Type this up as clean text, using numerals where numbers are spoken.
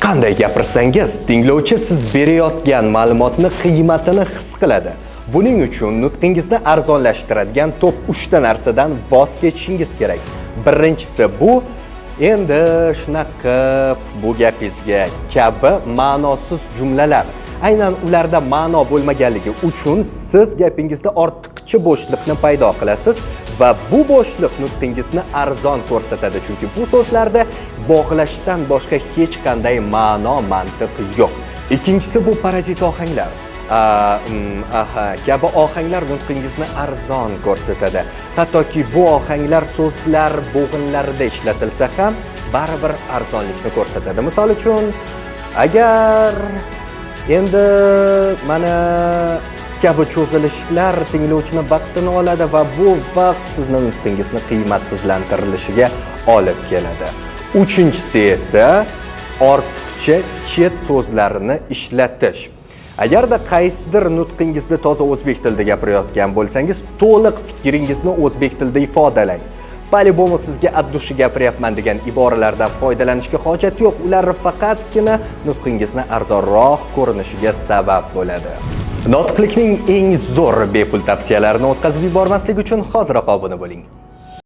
Qanday gapirsangiz, tinglovchi siz berayotgan ma'lumotni qiymatini his qiladi. Buning uchun nutqingizni arzonlashtiradigan top 3 ta narsadan voz kechishingiz kerak. Birinchisi bu endi shunaqa bu gapingizga kabi ma'nosiz jumlalar. Aynan ularda ma'no bo'lmaganligi uchun siz gapingizda ortiqcha bo'shliqni paydo qilasiz va bu bo'shliq nutqingizni arzon ko'rsatadi, chunki bu so'zlarda bog'lashdan boshqa hech qanday ma'no, mantiq yo'q. Ikkinchisi bu parazit ohanglar. Kabi ohanglar nutqingizni arzon ko'rsatadi. Hattoki bu ohanglar so'zlar bo'g'inlarida ishlatilsa ham baribir arzonlikni ko'rsatadi. Misol uchun, agar endi mana kabi cho'zilishlar tinglovchini vaqtini oladi va bu vaqt sizning nutqingizni qiymatsizlantirilishiga olib keladi. Uchinchisi esa ortiqcha chet so'zlarini ishlatish. Agarda qaysidir nutqingizda toza o'zbek tilida gapirayotgan bo'lsangiz, to'liq fikringizni o'zbek tilida ifodalang. Pali-bomu sizga addushi gapiryapman degan iboralardan foydalanishga hojat yo'q. Ular faqatgina nutqingizni arzonroq ko'rinishiga sabab bo'ladi. Nutqlikning eng zo'r bepul tavsiyalarini o'tkazib yubormaslik uchun hoziroq obuna bo'ling.